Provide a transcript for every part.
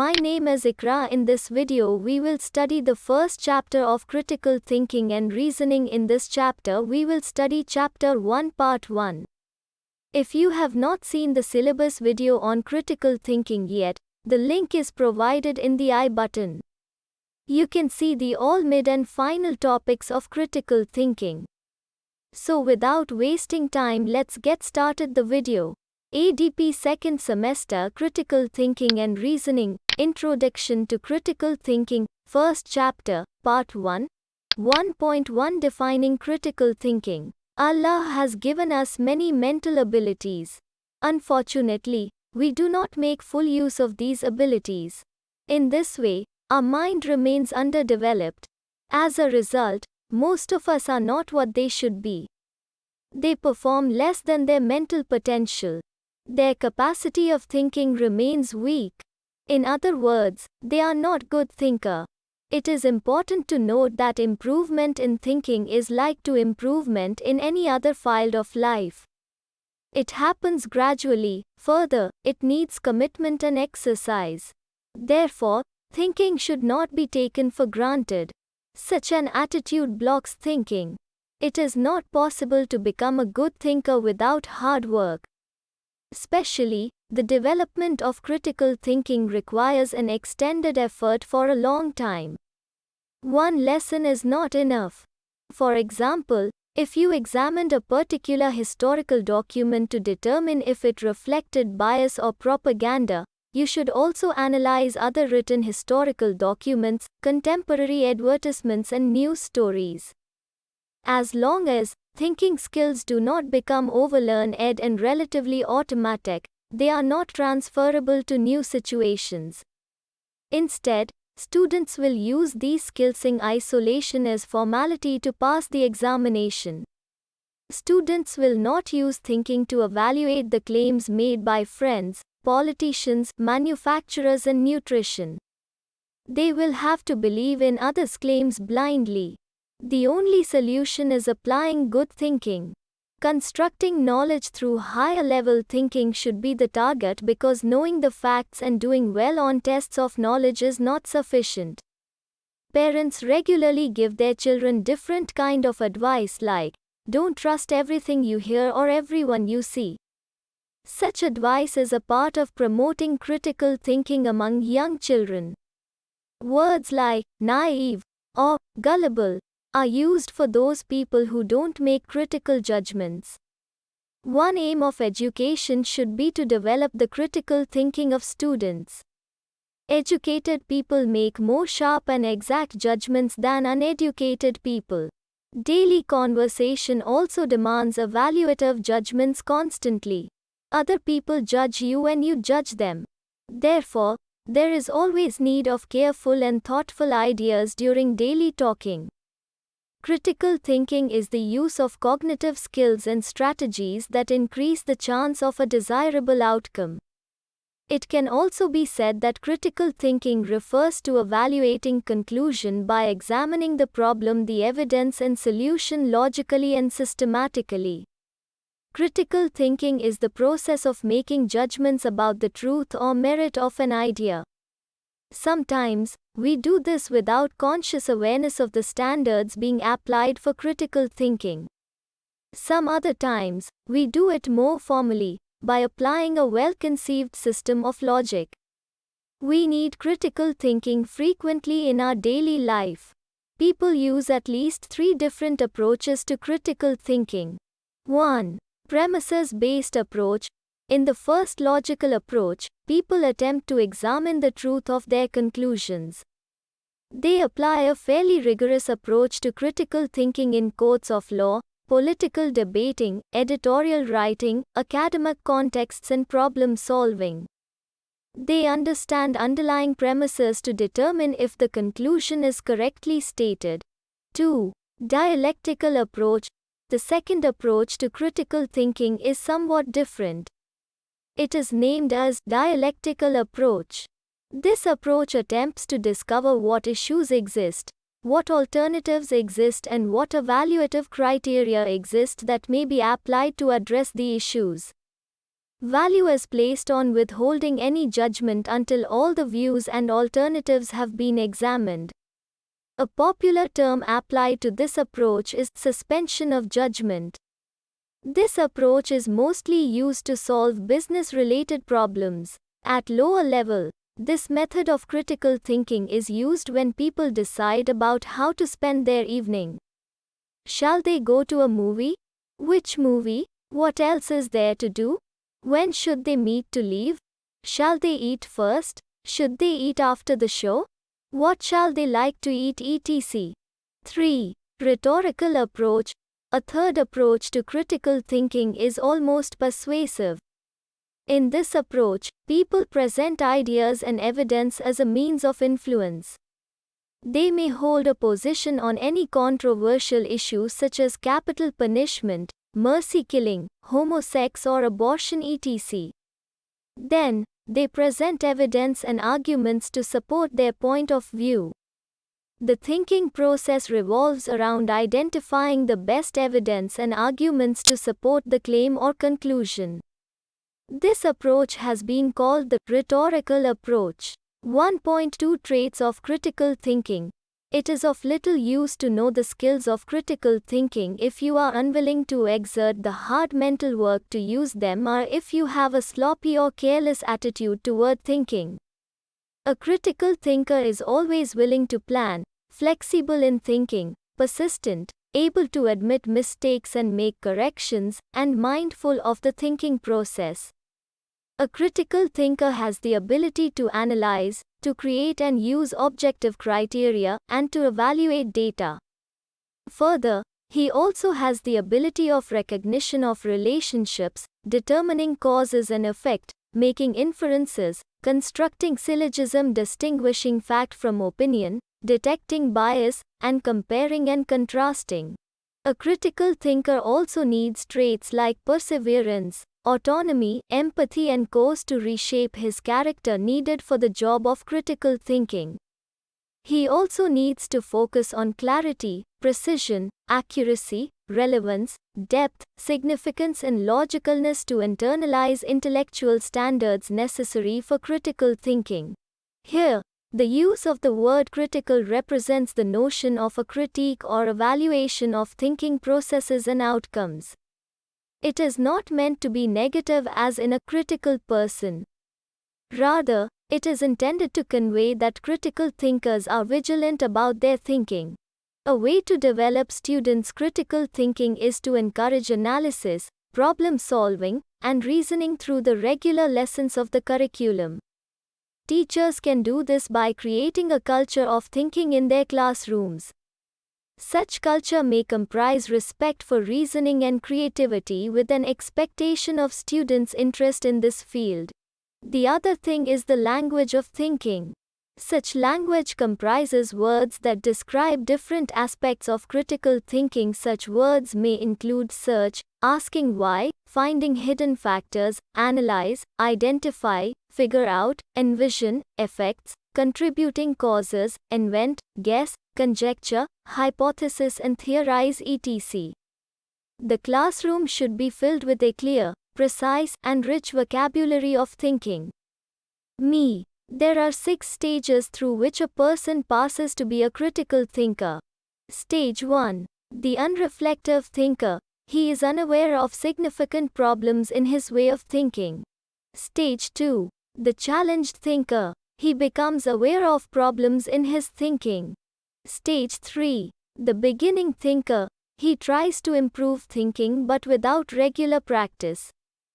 My name is Ikra. In this video we will study the first chapter of critical thinking and reasoning. In this chapter we will study chapter 1 part 1. If you have not seen the syllabus video on critical thinking yet, the link is provided in the I button. You can see the all mid and final topics of critical thinking. So without wasting time, let's get started the video. ADP Second Semester Critical Thinking and Reasoning, Introduction to Critical Thinking, First Chapter, Part 1. 1.1 Defining Critical Thinking. Allah has given us many mental abilities. Unfortunately, we do not make full use of these abilities. In this way, our mind remains underdeveloped. As a result, most of us are not what they should be. They perform less than their mental potential. Their capacity of thinking remains weak. In other words, they are not good thinker. It is important to note that improvement in thinking is like to improvement in any other field of life. It happens gradually. Further, it needs commitment and exercise. Therefore, thinking should not be taken for granted. Such an attitude blocks thinking. It is not possible to become a good thinker without hard work. Especially, the development of critical thinking requires an extended effort for a long time. One lesson is not enough. For example, if you examined a particular historical document to determine if it reflected bias or propaganda, you should also analyze other written historical documents, contemporary advertisements and news stories. As long as thinking skills do not become overlearned and relatively automatic, they are not transferable to new situations. Instead, students will use these skills in isolation as formality to pass the examination. Students will not use thinking to evaluate the claims made by friends, politicians, manufacturers and nutrition. They will have to believe in others' claims blindly. The only solution is applying good thinking. Constructing knowledge through higher level thinking should be the target because knowing the facts and doing well on tests of knowledge is not sufficient. Parents regularly give their children different kind of advice like, don't trust everything you hear or everyone you see. Such advice is a part of promoting critical thinking among young children. Words like naive or gullible are used for those people who don't make critical judgments. One aim of education should be to develop the critical thinking of students. Educated people make more sharp and exact judgments than uneducated people. Daily conversation also demands evaluative judgments constantly. Other people judge you and you judge them. Therefore, there is always need of careful and thoughtful ideas during daily talking. Critical thinking is the use of cognitive skills and strategies that increase the chance of a desirable outcome. It can also be said that critical thinking refers to evaluating conclusion by examining the problem, the evidence and solution logically and systematically. Critical thinking is the process of making judgments about the truth or merit of an idea. Sometimes, we do this without conscious awareness of the standards being applied for critical thinking. Some other times, we do it more formally, by applying a well-conceived system of logic. We need critical thinking frequently in our daily life. People use at least 3 different approaches to critical thinking. 1. Premises-based approach. In the first logical approach, people attempt to examine the truth of their conclusions. They apply a fairly rigorous approach to critical thinking in courts of law, political debating, editorial writing, academic contexts and problem solving. They understand underlying premises to determine if the conclusion is correctly stated. 2. Dialectical approach. The second approach to critical thinking is somewhat different. It is named as dialectical approach. This approach attempts to discover what issues exist, what alternatives exist and what evaluative criteria exist that may be applied to address the issues. Value is placed on withholding any judgment until all the views and alternatives have been examined. A popular term applied to this approach is suspension of judgment. This approach is mostly used to solve business-related problems. At lower level, this method of critical thinking is used when people decide about how to spend their evening. Shall they go to a movie? Which movie? What else is there to do? When should they meet to leave? Shall they eat first? Should they eat after the show? What shall they like to eat etc. 3. Rhetorical approach. A third approach to critical thinking is almost persuasive. In this approach, people present ideas and evidence as a means of influence. They may hold a position on any controversial issue such as capital punishment, mercy killing, homosex or abortion etc. Then, they present evidence and arguments to support their point of view. The thinking process revolves around identifying the best evidence and arguments to support the claim or conclusion. This approach has been called the rhetorical approach. 1.2 Traits of critical thinking. It is of little use to know the skills of critical thinking if you are unwilling to exert the hard mental work to use them, or if you have a sloppy or careless attitude toward thinking. A critical thinker is always willing to plan, flexible in thinking, persistent, able to admit mistakes and make corrections, and mindful of the thinking process. A critical thinker has the ability to analyze, to create and use objective criteria, and to evaluate data. Further, he also has the ability of recognition of relationships, determining causes and effect, making inferences, constructing syllogism, distinguishing fact from opinion, detecting bias, and comparing and contrasting. A critical thinker also needs traits like perseverance, autonomy, empathy and courage to reshape his character needed for the job of critical thinking. He also needs to focus on clarity, precision, accuracy, relevance, depth, significance and logicalness to internalize intellectual standards necessary for critical thinking. Here, the use of the word critical represents the notion of a critique or evaluation of thinking processes and outcomes. It is not meant to be negative as in a critical person. Rather, it is intended to convey that critical thinkers are vigilant about their thinking. A way to develop students' critical thinking is to encourage analysis, problem solving, and reasoning through the regular lessons of the curriculum. Teachers can do this by creating a culture of thinking in their classrooms. Such culture may comprise respect for reasoning and creativity with an expectation of students' interest in this field. The other thing is the language of thinking. Such language comprises words that describe different aspects of critical thinking. Such words may include search, asking why, finding hidden factors, analyze, identify, figure out, envision, effects, contributing causes, invent, guess, conjecture, hypothesis and theorize etc. The classroom should be filled with a clear, precise, and rich vocabulary of thinking. There are 6 stages through which a person passes to be a critical thinker. Stage 1. The unreflective thinker. He is unaware of significant problems in his way of thinking. Stage 2. The challenged thinker. He becomes aware of problems in his thinking. Stage 3. The beginning thinker. He tries to improve thinking but without regular practice.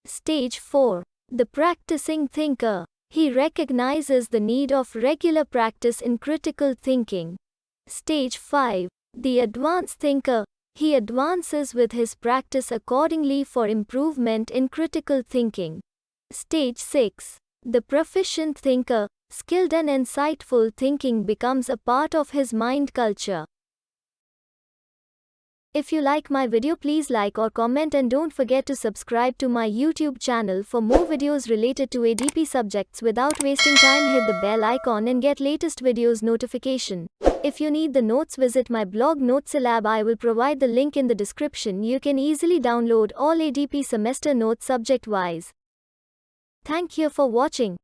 Stage 4. The practicing thinker. He recognizes the need of regular practice in critical thinking. Stage 5. The advanced thinker. He advances with his practice accordingly for improvement in critical thinking. Stage 6. The proficient thinker. Skilled and insightful thinking becomes a part of his mind culture. If you like my video, please like or comment and don't forget to subscribe to my YouTube channel for more videos related to ADP subjects. Without wasting time, hit the bell icon and get latest videos notification. If you need the notes, visit my blog Notesilab. I will provide the link in the description. You can easily download all ADP semester notes subject wise. Thank you for watching.